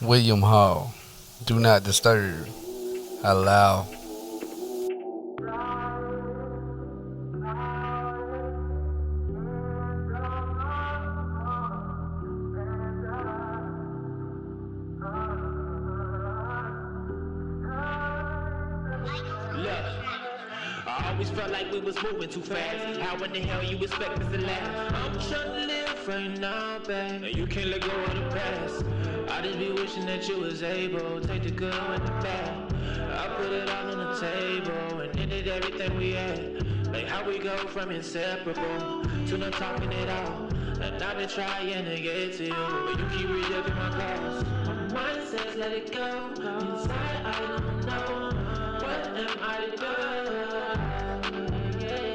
William Hall. Do not disturb. Allow. Look, I always felt like we was moving too fast. How in the hell you expect us to last? I'm trying to live right now, babe. And you can't let go of the past. I just be wishing that you was able to take the good with the bad. I put it all on the table and ended everything we had. Like how we go from inseparable to not talking at all. And I've been trying to get to you, but you keep rejecting my calls. My mind says let it go. Inside I don't know. What am I to do? Yeah.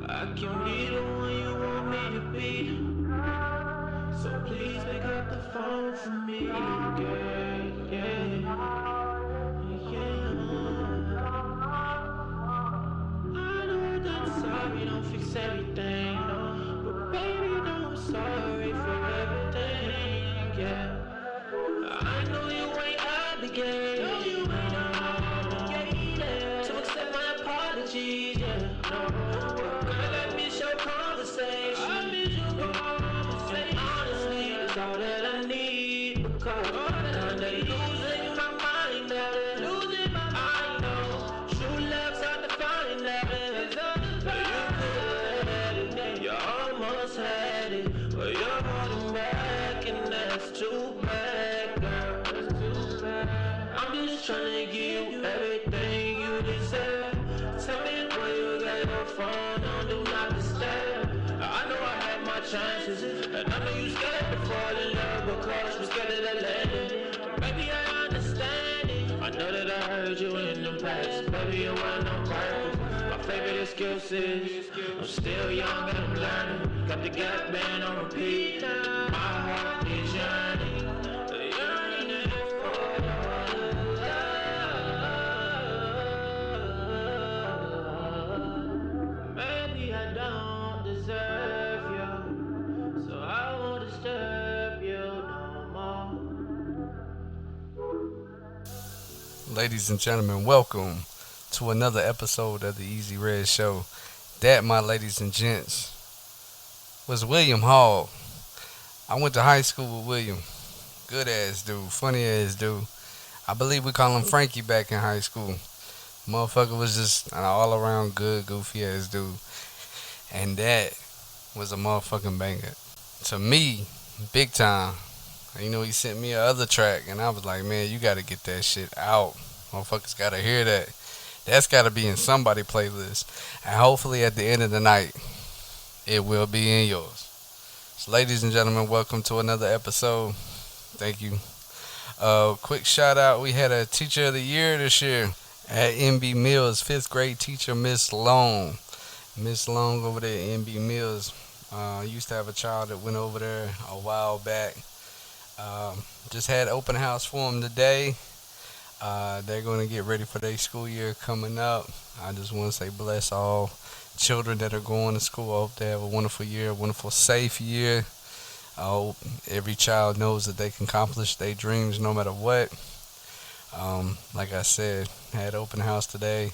I can be the one you want me to be. So please pick up the phone for me, girl. I know that sorry don't fix everything, no. But baby, no, I'm sorry for everything, yeah. I know you ain't obligated. No, you ain't obligated to accept my apologies. Yeah, no. But girl, I miss your conversation. I miss your conversation. And honestly, that's all that I need. Because I'm losing my mind, losing my mind. I know true love's hard to find, it's hard to find. You could have had it, you almost had it, but you're holding back, and that's too bad, girl. That's too bad. I'm just trying to give you everything you deserve. Tell me where you got your phone on, do not disturb. I know I had my chances, and I know you scared to fall in love because you're scared of the landing. Baby, I understand it. I know that I heard you in the past. Baby, it wasn't on purpose. My favorite excuse is I'm still young and I'm learning. Got the gap band on repeat. My heart is yearning, yearning for your love. Maybe I don't deserve you, so I won't disturb you no more. Ladies and gentlemen, welcome to another episode of the Easy Red Show. That, my ladies and gents, was William Hall. I went to high school with William. Good ass dude, funny ass dude. I believe we call him Frankie back in high school. Motherfucker was just an all around good, goofy ass dude. And that was a motherfucking banger. To me, big time. You know, he sent me a other track, and I was like, man, you gotta get that shit out. Motherfuckers gotta hear that. That's gotta be in somebody playlist. And hopefully at the end of the night, it will be in yours. So, ladies and gentlemen, welcome to another episode. Thank you. Quick shout out. We had a teacher of the year this year at MB Mills, fifth grade teacher, Miss Long. Miss Long over there at MB Mills. Used to have a child that went over there a while back. Just had open house for them today. They're going to get ready for their school year coming up. I just want to say bless all children that are going to school. I hope they have a wonderful year, a wonderful, safe year. I hope every child knows that they can accomplish their dreams no matter what. Like I said, had open house today.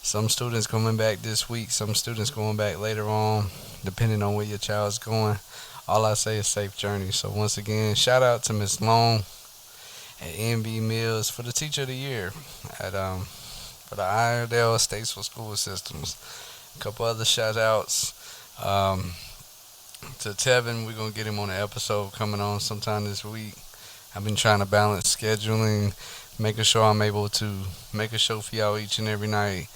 Some students coming back this week, some students going back later on, depending on where your child's going. All I say is safe journey. So once again, shout out to Miss Long at MB Mills for the Teacher of the Year at for the Iredell Statesville School Systems. A couple other shout outs to Tevin. We're gonna get him on an episode coming on sometime this week. I've been trying to balance scheduling, making sure I'm able to make a show for y'all each and every night,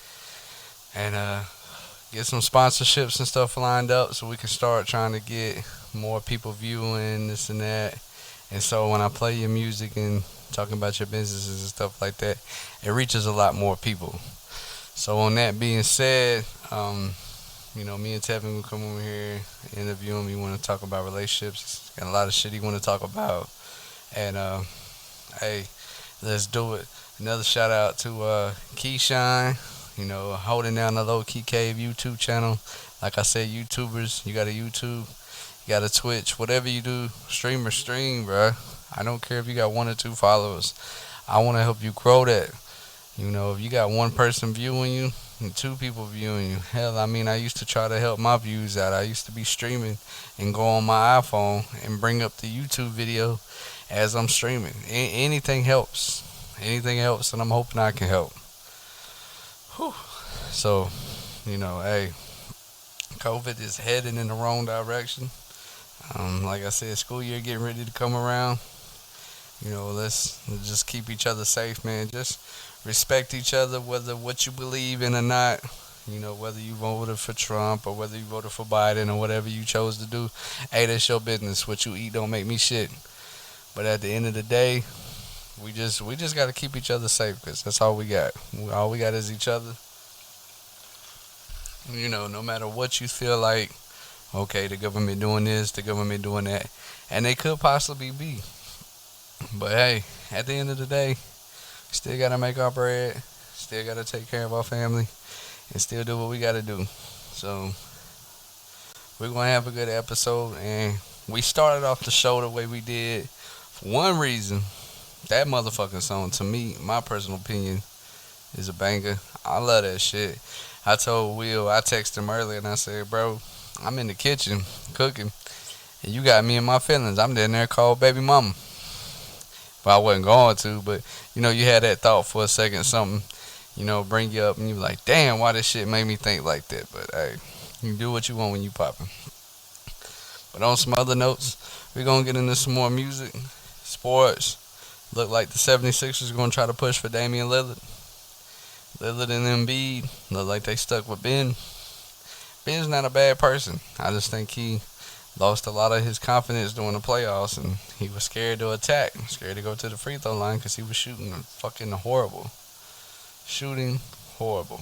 and get some sponsorships and stuff lined up so we can start trying to get more people viewing this and that. And so when I play your music and talking about your businesses and stuff like that, it reaches a lot more people. So on that being said, me and Tevin will come over here, interview him. He want to talk about relationships. He's got a lot of shit he want to talk about. And hey, let's do it. Another shout out to Keyshawn. holding down the Low Key Cave YouTube channel. Like I said, YouTubers, you got a YouTube, you got a Twitch, whatever you do, stream or stream, bro. I don't care if you got 1 or 2 followers. I want to help you grow that. If you got 1 person viewing you and 2 people viewing you, hell, I used to try to help my views out. I used to be streaming and go on my iPhone and bring up the YouTube video as I'm streaming. Anything helps. Anything helps, and I'm hoping I can help. Whew. So, hey, COVID is heading in the wrong direction. Like I said, school year getting ready to come around. Let's just keep each other safe, man. Just respect each other, whether what you believe in or not. Whether you voted for Trump or whether you voted for Biden or whatever you chose to do. Hey, that's your business. What you eat don't make me shit. But at the end of the day, we just got to keep each other safe because that's all we got. All we got is each other. No matter what you feel like, okay, the government doing this, the government doing that, and they could possibly be. But hey, at the end of the day, still got to make our bread, still got to take care of our family, and still do what we got to do. So, we're going to have a good episode, and we started off the show the way we did for one reason. That motherfucking song, to me, my personal opinion, is a banger. I love that shit. I told Will, I texted him earlier, and I said, bro, I'm in the kitchen cooking, and you got me in my feelings. I'm down there called baby mama. But I wasn't going to, but, you had that thought for a second, something, bring you up, and you be like, damn, why this shit made me think like that? But, hey, you do what you want when you popping. But on some other notes, we're going to get into some more music, sports. Look like the 76ers are going to try to push for Damian Lillard. Lillard and Embiid look like they stuck with Ben. Ben's not a bad person. I just think he lost a lot of his confidence during the playoffs, and he was scared to attack, scared to go to the free throw line because he was shooting fucking horrible. Shooting horrible.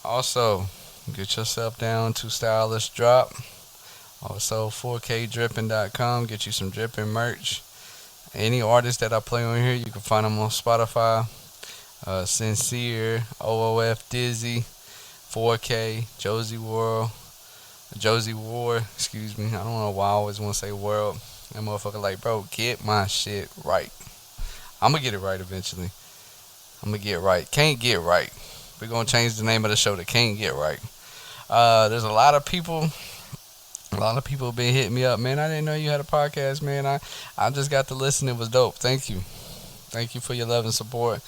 Also, get yourself down to Stylish Drop. Also, 4kdripping.com. Get you some dripping merch. Any artists that I play on here, you can find them on Spotify. Sincere, OOF Dizzy, 4K, Josie War, excuse me. I don't know why I always want to say world. That motherfucker like, bro, get my shit right. I'm going to get it right eventually. I'm going to get right. Can't get right. We're going to change the name of the show to Can't Get Right. There's a lot of people been hitting me up. Man, I didn't know you had a podcast, man. I just got to listen. It was dope. Thank you. Thank you for your love and support.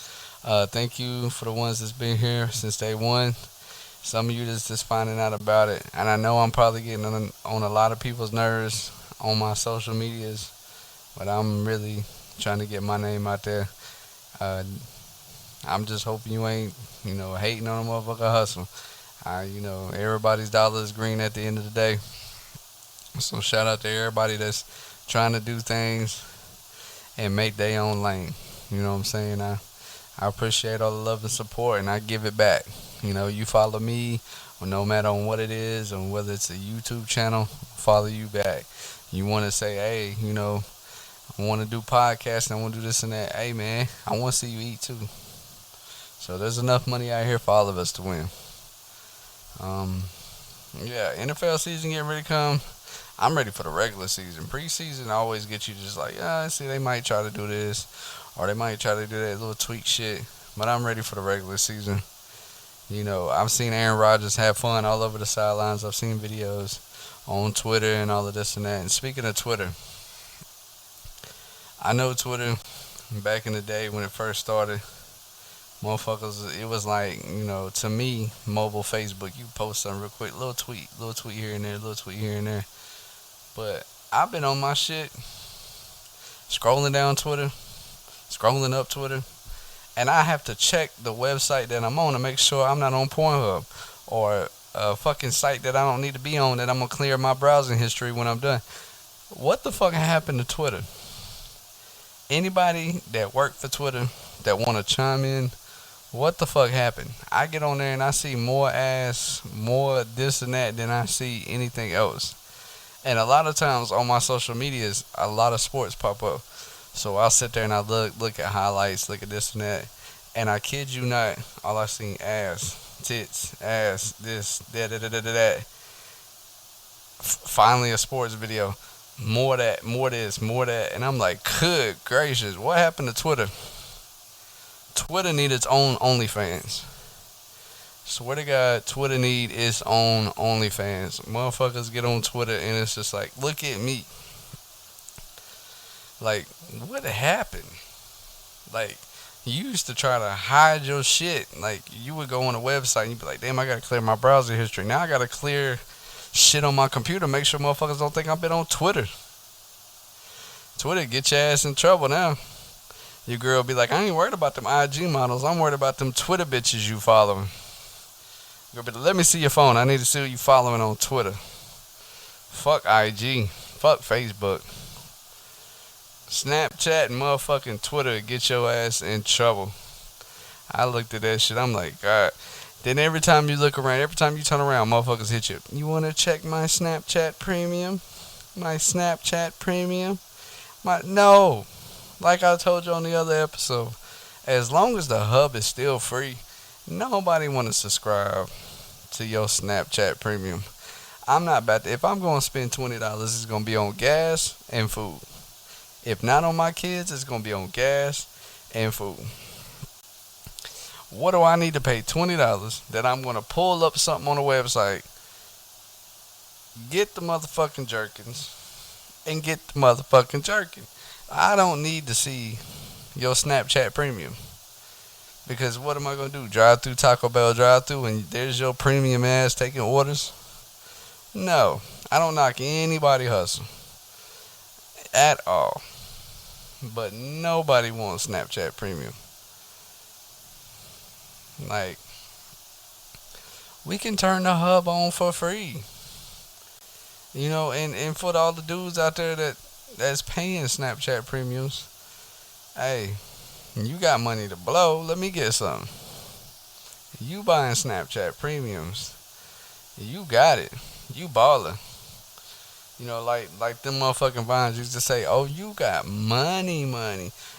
Thank you for the ones that's been here since day one. Some of you that's just finding out about it. And I know I'm probably getting on a lot of people's nerves on my social medias. But I'm really trying to get my name out there. I'm just hoping you ain't, hating on a motherfucker hustle. Everybody's dollar is green at the end of the day. So shout out to everybody that's trying to do things and make their own lane. You know what I'm saying? I appreciate all the love and support, and I give it back. You follow me, or no matter on what it is, or whether it's a YouTube channel, follow you back. You want to say, hey, I want to do podcasts, and I want to do this and that. Hey, man, I want to see you eat too. So there's enough money out here for all of us to win. NFL season getting ready to come. I'm ready for the regular season. Preseason always get you just like, see, they might try to do this, or they might try to do that little tweak shit. But I'm ready for the regular season. I've seen Aaron Rodgers have fun all over the sidelines. I've seen videos on Twitter and all of this and that. And speaking of Twitter, I know Twitter back in the day when it first started, motherfuckers, it was like, to me, mobile Facebook, you post something real quick, little tweet here and there, little tweet here and there. But I've been on my shit, scrolling down Twitter, scrolling up Twitter, and I have to check the website that I'm on to make sure I'm not on Pornhub or a fucking site that I don't need to be on, that I'm going to clear my browsing history when I'm done. What the fuck happened to Twitter? Anybody that worked for Twitter that want to chime in, what the fuck happened? I get on there and I see more ass, more this and that than I see anything else. And a lot of times on my social medias, a lot of sports pop up. So I'll sit there and I look at highlights, look at this and that. And I kid you not, all I seen ass, tits, ass, this, that, that, that, that, that. Finally, a sports video. More that, more this, more that. And I'm like, good gracious, what happened to Twitter? Twitter need its own OnlyFans. Swear to God, Twitter need its own OnlyFans. Motherfuckers get on Twitter and it's just like, look at me. Like, what happened? Like, you used to try to hide your shit. Like, you would go on a website and you'd be like, damn, I gotta clear my browser history. Now I gotta clear shit on my computer. Make sure motherfuckers don't think I've been on Twitter. Twitter get your ass in trouble now. Your girl be like, I ain't worried about them IG models. I'm worried about them Twitter bitches you following. Girl be like, let me see your phone. I need to see what you following on Twitter. Fuck IG. Fuck Facebook. Snapchat and motherfucking Twitter get your ass in trouble. I looked at that shit. I'm like, God. Then every time you look around, every time you turn around, motherfuckers hit you. You want to check my Snapchat premium? My Snapchat premium? No. Like I told you on the other episode, as long as the hub is still free, nobody want to subscribe to your Snapchat premium. I'm not about to. If I'm going to spend $20, it's going to be on gas and food. If not on my kids, it's going to be on gas and food. What do I need to pay $20 that I'm going to pull up something on the website, get the motherfucking jerkins, and get the motherfucking jerkin? I don't need to see your Snapchat premium. Because what am I going to do? Drive through Taco Bell drive through and there's your premium ass taking orders? No. I don't knock anybody hustle. At all. But nobody wants Snapchat premium. Like, we can turn the hub on for free. You know, and for all the dudes out there that's paying Snapchat premiums, hey, you got money to blow, let me get some. You buying Snapchat premiums, you got it. You ballin'. You know, like them motherfucking Vines used to say, oh, you got money.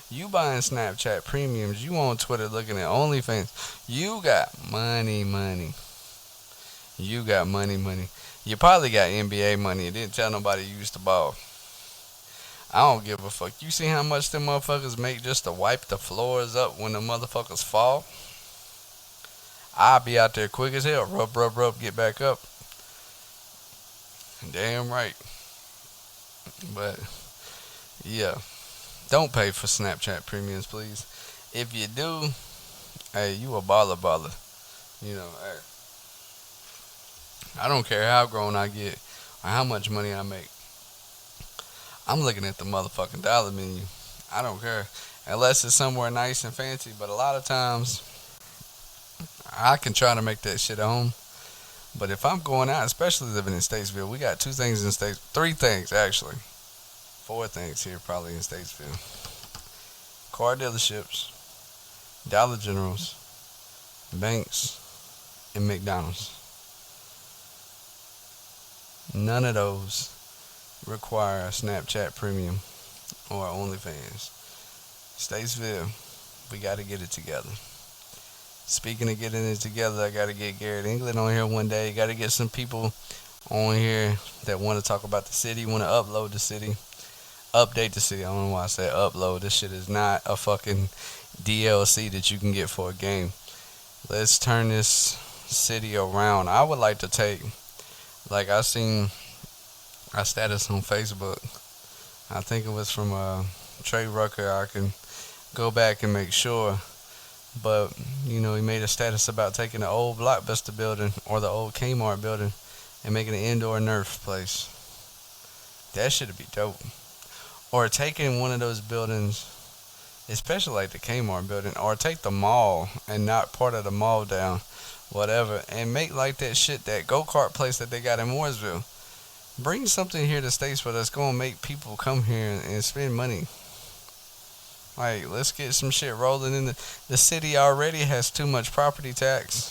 You buying Snapchat premiums. You on Twitter looking at OnlyFans. You got money. You got money. You probably got NBA money and didn't tell nobody you used to ball. I don't give a fuck. You see how much them motherfuckers make just to wipe the floors up when the motherfuckers fall? I'll be out there quick as hell. Rub, get back up. Damn right. But, yeah. Don't pay for Snapchat premiums, please. If you do, hey, you a baller. You know, hey. I don't care how grown I get or how much money I make. I'm looking at the motherfucking dollar menu. I don't care. Unless it's somewhere nice and fancy. But a lot of times, I can try to make that shit at home. But if I'm going out, especially living in Statesville, we got 3 things actually. 4 things here probably in Statesville. Car dealerships, Dollar Generals, banks, and McDonald's. None of those require a Snapchat premium or OnlyFans. Statesville, we got to get it together. Speaking of getting it together, I got to get Garrett England on here one day. Got to get some people on here that want to talk about the city, want to update the city. I don't know why I said upload. This shit is not a fucking DLC that you can get for a game. Let's turn this city around. I would like to take, like, I seen a status on Facebook. I think it was from Trey Rucker. I can go back and make sure. But, you know, he made a status about taking the old Blockbuster building or the old Kmart building and making an indoor Nerf place. That should be dope. Or taking one of those buildings, especially like the Kmart building, or take the mall and knock part of the mall down, whatever, and make like that shit, that go-kart place that they got in Mooresville. Bring something here to Statesville that's going to make people come here and spend money. Like, let's get some shit rolling in the city already has too much property tax.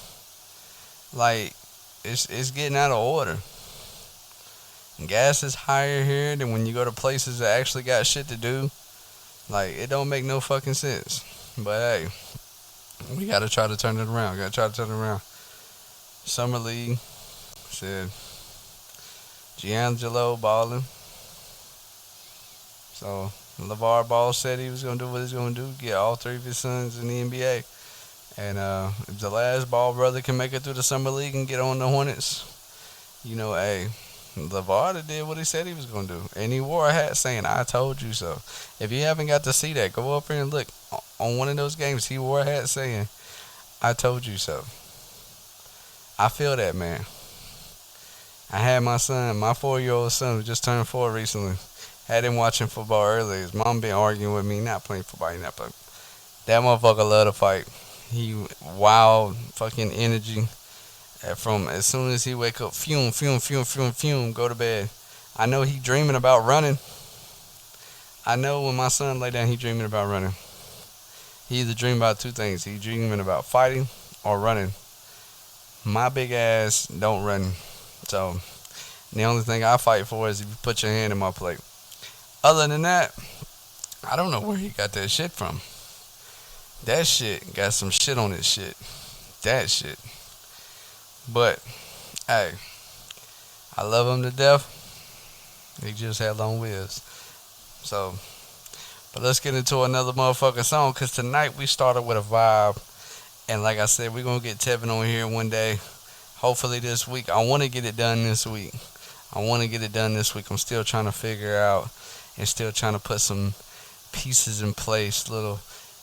Like, it's getting out of order. Gas is higher here than when you go to places that actually got shit to do. Like, it don't make no fucking sense. But hey, We gotta try to turn it around. Gotta try to turn it around. Summer League said Giangelo balling. So LeVar Ball said he was gonna do what he's gonna do, get all three of his sons in the NBA. And if the last Ball brother can make it through the summer league and get on the Hornets, hey, LeVar did what he said he was gonna do, and he wore a hat saying "I told you so." If you haven't got to see that, go up here and look. On one of those games, he wore a hat saying "I told you so." I feel that, man. I had my son, my 4-year-old son, who just turned 4 recently. Had him watching football earlier. His mom been arguing with me, not playing football, he not playing. That motherfucker love to fight. He wild fucking energy. From as soon as he wake up, fume, fume, fume, fume, fume, go to bed. I know he dreaming about running. I know when my son lay down, he dreaming about running. He either dream about two things. He dreaming about fighting or running. My big ass don't run. So the only thing I fight for is if you put your hand in my plate. Other than that, I don't know where he got that shit from. That shit got some shit on it shit. That shit. But, hey, I love him to death. He just had long lives. So, but let's get into another motherfucking song, because tonight we started with a vibe. And like I said, we're going to get Tevin on here one day. Hopefully this week. I want to get it done this week. I'm still trying to figure out and still trying to put some pieces in place, little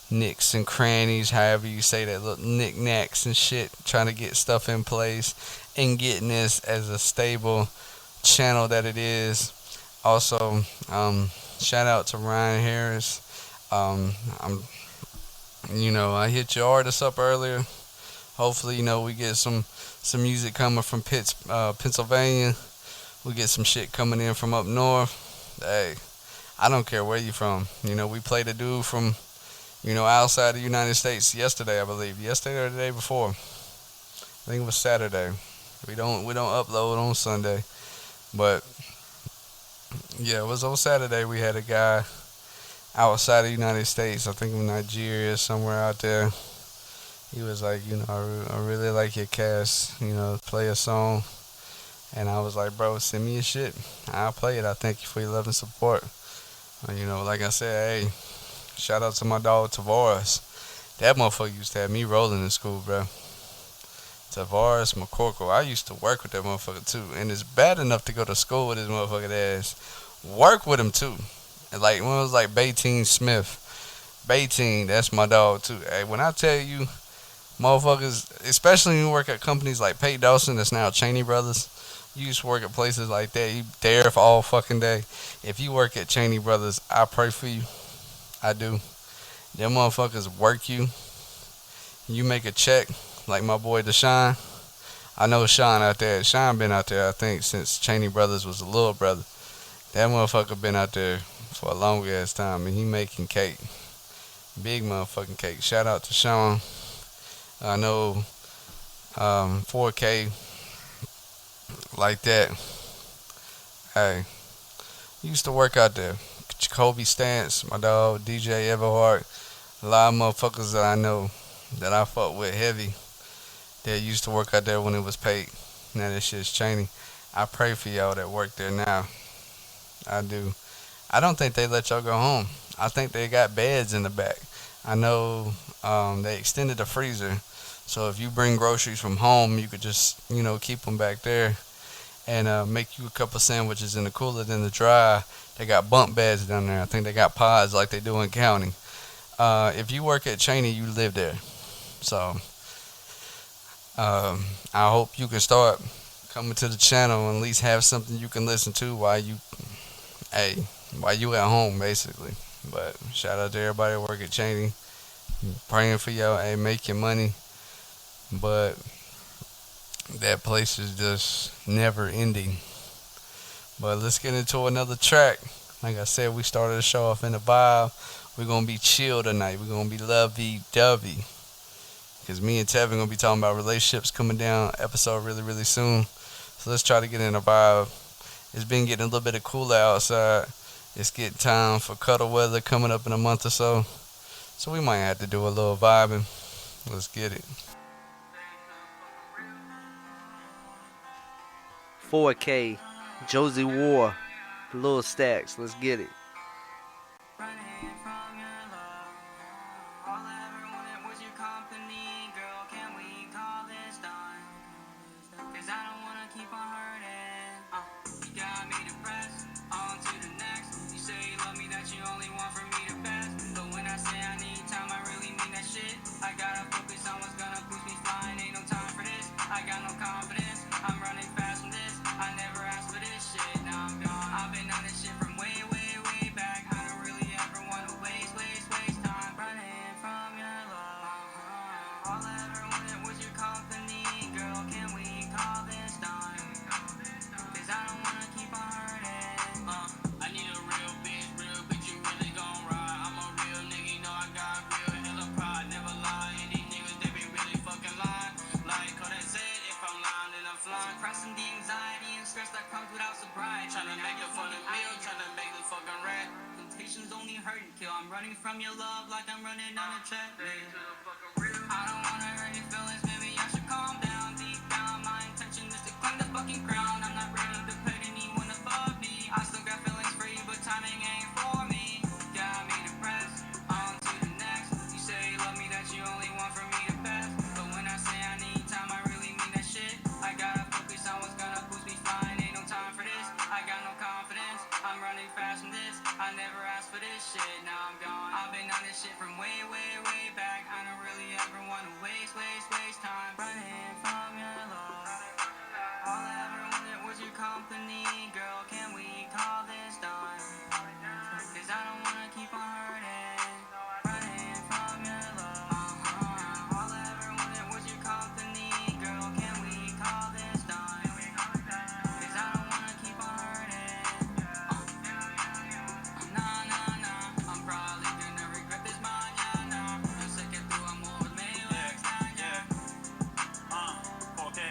nicks and crannies, however you say that, little knickknacks and shit, trying to get stuff in place and getting this as a stable channel that it is. Also, shout out to Ryan Harris. I'm, I hit your artist up earlier. Hopefully, we get some music coming from Pennsylvania. We get some shit coming in from up north. Hey, I don't care where you from. We played a dude from outside the United States yesterday, I believe. Yesterday or the day before. I think it was Saturday. We don't upload on Sunday. But yeah, it was on Saturday. We had a guy outside the United States, I think in Nigeria, somewhere out there. He was like, I really like your cast, play a song. And I was like, bro, send me your shit. I'll play it. I thank you for your love and support. Like I said, hey, shout out to my dog Tavares. That motherfucker used to have me rolling in school, bro. Tavares McCorkle. I used to work with that motherfucker too. And it's bad enough to go to school with his motherfucking ass. Work with him too. And like when it was like Bayteen Smith. Bayteen, that's my dog too. Hey, when I tell you, motherfuckers, especially when you work at companies like Pate Dawson, that's now Cheney Brothers. You used to work at places like that. You there for all fucking day. If you work at Cheney Brothers, I pray for you. I do. Them motherfuckers work you. You make a check, like my boy Deshaun. I know Sean out there. Sean been out there, I think, since Cheney Brothers was a little brother. That motherfucker been out there for a long ass time, and he making cake. Big motherfucking cake. Shout out to Sean. I know 4K like that. Hey, used to work out there. Jacoby Stance, my dog, DJ Everhart, a lot of motherfuckers that I know that I fuck with heavy that used to work out there when it was paid. Now that shit's Cheney. I pray for y'all that work there now. I do. I don't think they let y'all go home. I think they got beds in the back. I know they extended the freezer. So if you bring groceries from home, you could just, keep them back there and make you a couple sandwiches in the cooler. Then the dry, they got bunk beds down there. I think they got pods like they do in county. If you work at Cheney, you live there. So I hope you can start coming to the channel and at least have something you can listen to while you at home, basically. But shout out to everybody that work at Cheney. Praying for y'all. Hey, make your money. But that place is just never ending. But let's get into another track. Like I said, we started the show off in a vibe. We're going to be chill tonight. We're going to be lovey-dovey. Because me and Tevin going to be talking about relationships coming down episode really, really soon. So let's try to get in a vibe. It's been getting a little bit of cooler outside. It's getting time for cuddle weather coming up in a month or so. So we might have to do a little vibing. Let's get it. 4K, Josie War, Lil Stacks. Let's get it. Running from your love. All I ever wanted was your company, girl. Can we call this done? 'Cause I don't wanna keep on hurting. You got me depressed. On to the next. You say you love me, that you only want for me to best. But when I say I need time, I really mean that shit. I gotta focus on what's gonna boost me flying. Ain't no time for this. I got no confidence. I'm running fast from this. I never asked for this shit. Now I'm gone. I've been on this shit from way, way, way back. I don't really ever wanna waste time running from your love. All I ever wanted was your company, girl. Can we call this done? 'Cause I don't wanna keep on hurting. I need a real bitch, you really gon' ride. I'm a real nigga, you know I got real hella pride. Never lie, and these niggas, they be really fucking lying. Like Kodak said, if I'm lying, then I'm flying. Suppressing the anxiety and stress that comes without sobriety. Tryna make it for the meal, tryna make the fucking rent. Temptations only hurt and kill. I'm running from your love like I'm running on a treadmill. I don't wanna hurt your feelings, maybe I should calm down. Deep down, my intention is to claim the fucking crown. I'm not ready to put anyone above me. I still got feelings for you, but timing ain't for me. Got me depressed, on to the next. You say you love me, that you only want for me to best. But when I say I need time, I really mean that shit. I gotta focus on what's gonna boost me flying. Ain't no time for this, I got no confidence. I'm running fast from this, I never asked for this shit. Now I'm gone. I've been on this shit from way, way, way back. I don't really ever wanna waste time running from your love. All I ever wanted was your company, girl. Can we call this done? 'Cause I don't wanna keep on hurting. Running from your love. All I ever wanted was your company, girl. Can we call this done? 'Cause I don't wanna keep on hurting. Nah, nah, nah. I'm probably gonna regret this mañana. Yo sé que tú amor me lo extraña. 4K,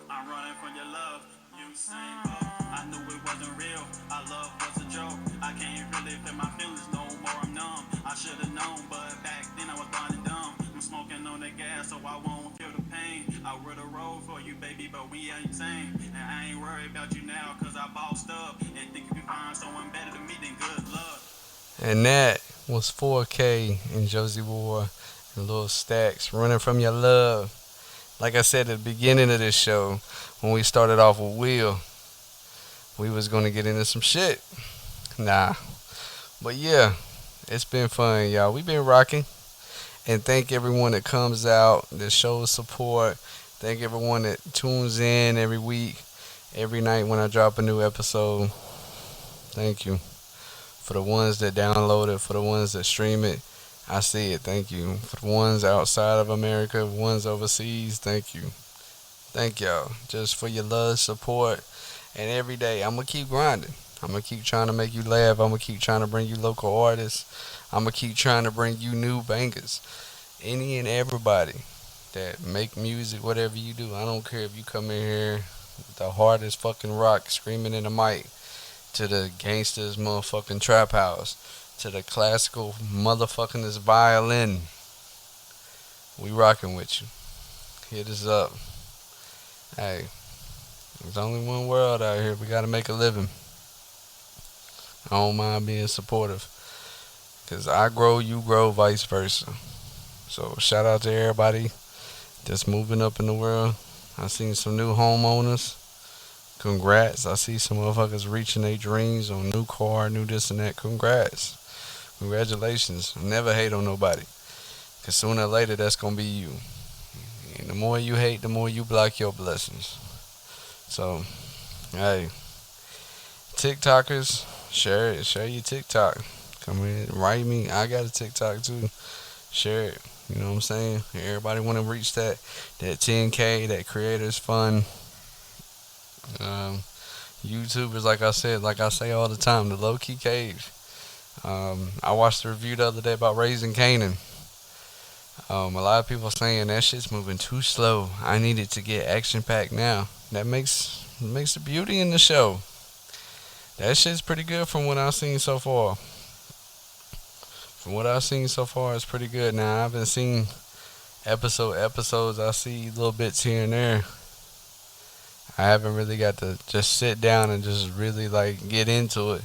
I'm running from your love. You say, I knew it wasn't real. Our love was a joke. I can't really feel my feelings no more. I'm numb. I should have known, but back then I was blind and dumb. I'm smoking on the gas, so I won't feel the pain. I would have rolled for you, baby, but we ain't same. And I ain't worried about you now, cause I bossed up. And think you can find someone better than me, then good luck. And that was 4K and Josie War and Lil Stacks, Running from Your Love. Like I said at the beginning of this show, when we started off with Will, we was gonna get into some shit. Nah. But yeah, it's been fun, y'all. We've been rocking. And thank everyone that comes out, that shows support. Thank everyone that tunes in every week, every night when I drop a new episode. Thank you. For the ones that download it, for the ones that stream it, I see it. Thank you. For the ones outside of America, ones overseas, thank you. Thank y'all. Just for your love, support, and every day I'm gonna keep grinding. I'm gonna keep trying to make you laugh. I'm gonna keep trying to bring you local artists. I'm gonna keep trying to bring you new bangers. Any and everybody that make music, whatever you do. I don't care if you come in here with the hardest fucking rock screaming in the mic, to the gangsters motherfucking trap house, to the classical motherfucking this violin. We rocking with you. Hit us up. Hey, there's only one world out here. We gotta make a living. I don't mind being supportive. Cause I grow, you grow, vice versa. So shout out to everybody that's moving up in the world. I seen some new homeowners. Congrats. I see some motherfuckers reaching their dreams on new car, new this and that. Congrats. Congratulations. Never hate on nobody. Cause sooner or later that's gonna be you. And the more you hate, the more you block your blessings. So, hey, TikTokers, share it. Share your TikTok. Come in, write me. I got a TikTok too. Share it. You know what I'm saying? Everybody want to reach that 10K, that creators fund. YouTubers, like I say all the time, the low key cave. I watched a review the other day about Raising Canaan. A lot of people saying that shit's moving too slow. I need it to get action packed now. That makes the beauty in the show. That shit's pretty good from what I've seen so far. From what I've seen so far, it's pretty good. Now I haven't seen episodes I see little bits here and there. I haven't really got to just sit down and just really like get into it.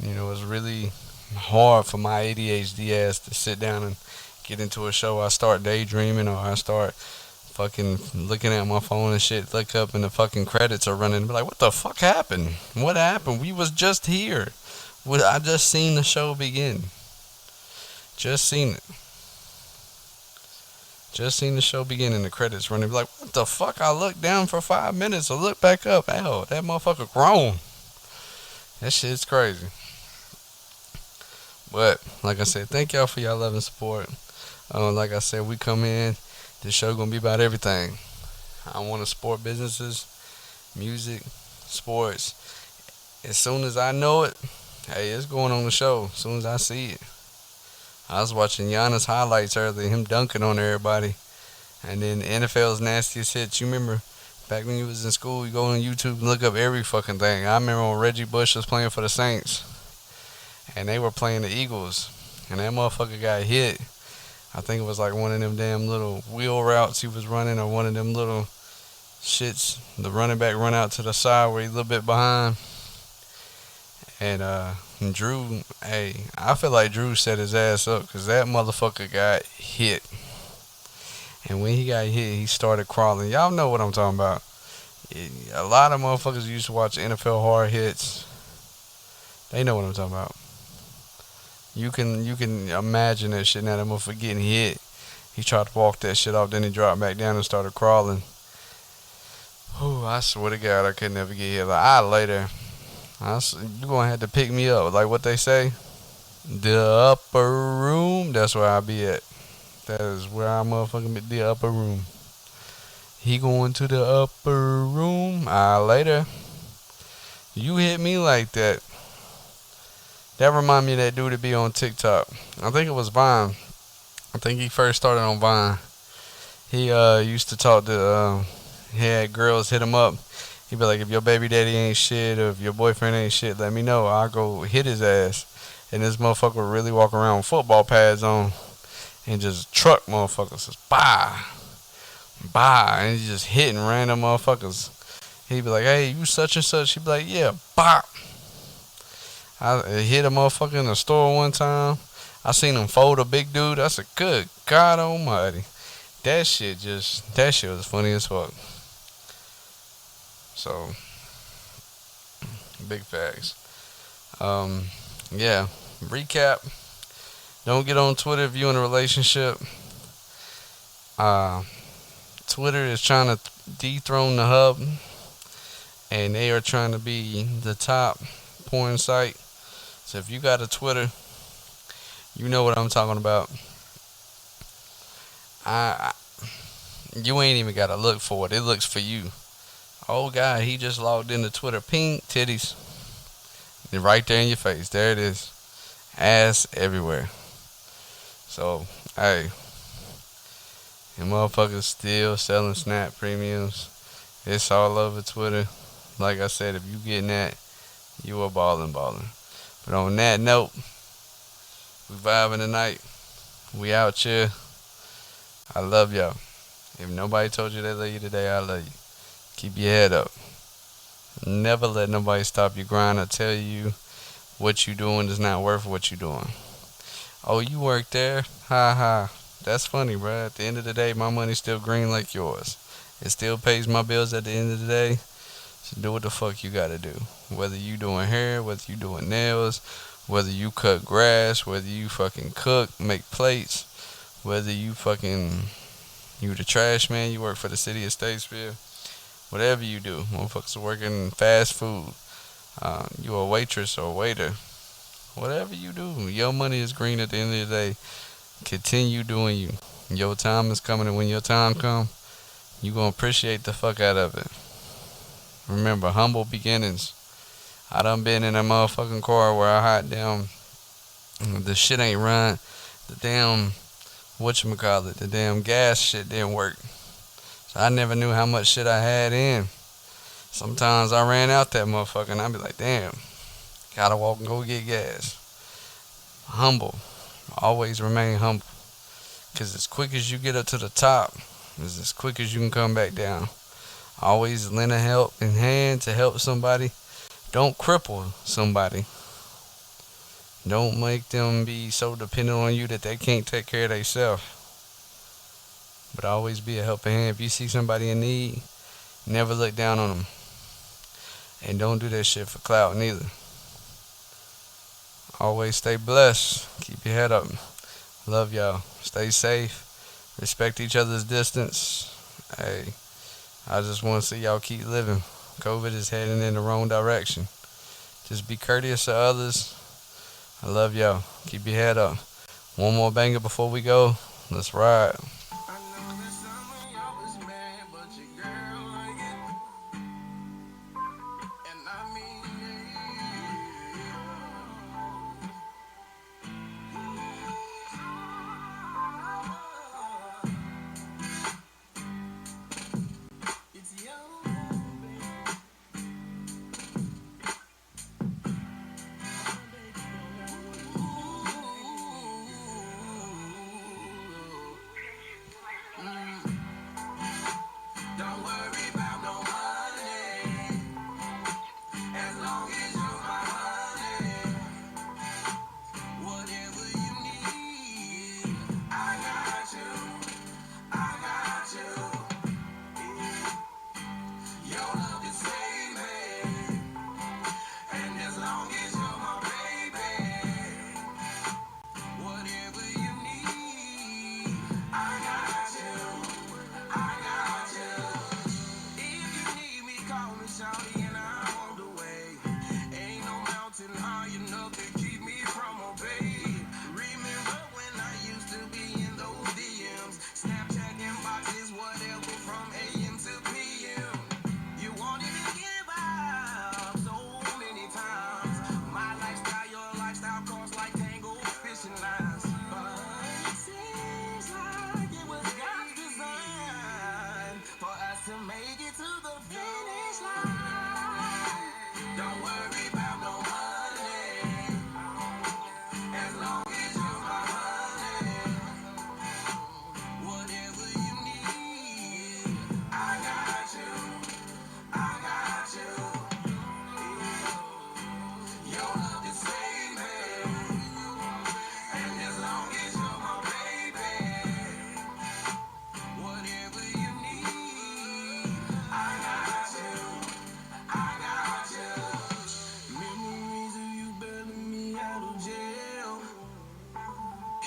It's really hard for my ADHD ass to sit down and get into a show. I start daydreaming or I start fucking looking at my phone and shit, look up and the fucking credits are running. Be like, what the fuck happened? What happened? We was just here. I just seen the show begin. Just seen it. Just seen the show begin and the credits running. Be like, what the fuck? I looked down for 5 minutes. I look back up. Ow, that motherfucker grown. That shit's crazy. But like I said, thank y'all for y'all love and support. Like I said, we come in. This show gonna be about everything. I want to support businesses, music, sports. As soon as I know it, hey, it's going on the show. As soon as I see it. I was watching Giannis highlights earlier, him dunking on everybody. And then NFL's nastiest hits. You remember back when you was in school, you go on YouTube and look up every fucking thing. I remember when Reggie Bush was playing for the Saints. And they were playing the Eagles. And that motherfucker got hit. I think it was like one of them damn little wheel routes he was running or one of them little shits. The running back run out to the side where he's a little bit behind. And Drew, hey, I feel like Drew set his ass up because that motherfucker got hit. And when he got hit, he started crawling. Y'all know what I'm talking about. A lot of motherfuckers used to watch NFL hard hits. They know what I'm talking about. You can imagine that shit now. That motherfucker getting hit. He tried to walk that shit off, then he dropped back down and started crawling. Ooh, I swear to God, I could never get hit. Like, I later. You gonna have to pick me up. Like what they say, the upper room. That's where I be at. That is where I motherfucking be. The upper room. He going to the upper room. Later. You hit me like that. That remind me of that dude to be on TikTok. I think it was Vine. I think he first started on Vine. He used to talk to. He had girls hit him up. He'd be like, if your baby daddy ain't shit or if your boyfriend ain't shit, let me know. I'll go hit his ass. And this motherfucker would really walk around with football pads on and just truck motherfuckers. Just bah. And he's just hitting random motherfuckers. He'd be like, hey, you such and such. He'd be like, yeah, bop. I hit a motherfucker in the store one time. I seen him fold a big dude. I said, good God almighty. That shit was funny as fuck. So, big facts. Yeah, recap. Don't get on Twitter if you're in a relationship. Twitter is trying to dethrone the hub, and they are trying to be the top porn site. So if you got a Twitter, you know what I'm talking about. You ain't even got to look for it. It looks for you. Oh, God, he just logged into Twitter. Ping, titties. And right there in your face. There it is. Ass everywhere. So, hey. And motherfuckers still selling Snap premiums. It's all over Twitter. Like I said, if you getting that, you a ballin'. But on that note, we vibing tonight. We out here. I love y'all. If nobody told you they love you today, I love you. Keep your head up. Never let nobody stop your grind or tell you what you doing is not worth what you doing. Oh, you work there? Ha ha. That's funny, bro. At the end of the day, my money's still green like yours. It still pays my bills at the end of the day. So do what the fuck you gotta do. Whether you doing hair, whether you doing nails, whether you cut grass, whether you fucking cook, make plates, whether you the trash man, you work for the city of Statesville. Whatever you do, motherfuckers working in fast food. You a waitress or a waiter. Whatever you do, your money is green at the end of the day. Continue doing you. Your time is coming, and when your time come, you gonna appreciate the fuck out of it. Remember, humble beginnings. I done been in a motherfucking car where I hot down. The shit ain't run. The damn, the damn gas shit didn't work. I never knew how much shit I had in. Sometimes I ran out that motherfucker and I'd be like, damn, gotta walk and go get gas. Humble. Always remain humble. Because as quick as you get up to the top, is as quick as you can come back down. Always lend a helping hand to help somebody. Don't cripple somebody. Don't make them be so dependent on you that they can't take care of themselves. But always be a helping hand. If you see somebody in need, never look down on them. And don't do that shit for clout neither. Always stay blessed. Keep your head up. Love y'all. Stay safe. Respect each other's distance. Hey, I just want to see y'all keep living. COVID is heading in the wrong direction. Just be courteous to others. I love y'all. Keep your head up. One more banger before we go. Let's ride.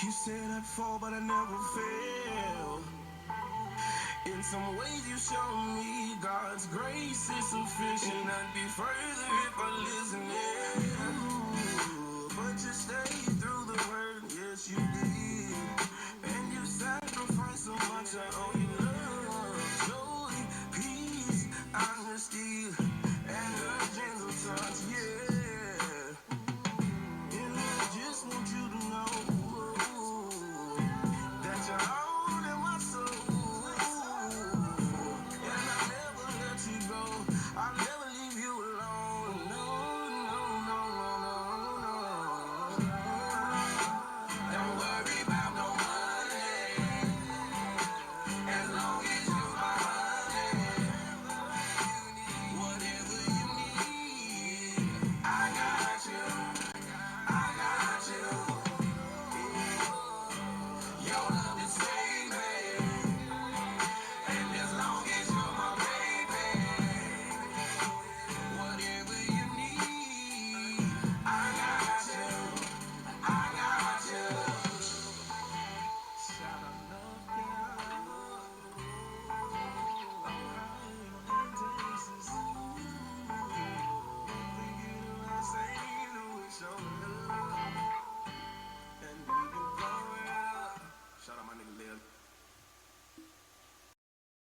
You said I'd fall, but I never fail. In some ways you show me God's grace is sufficient. I'd be further if I listened. But you stay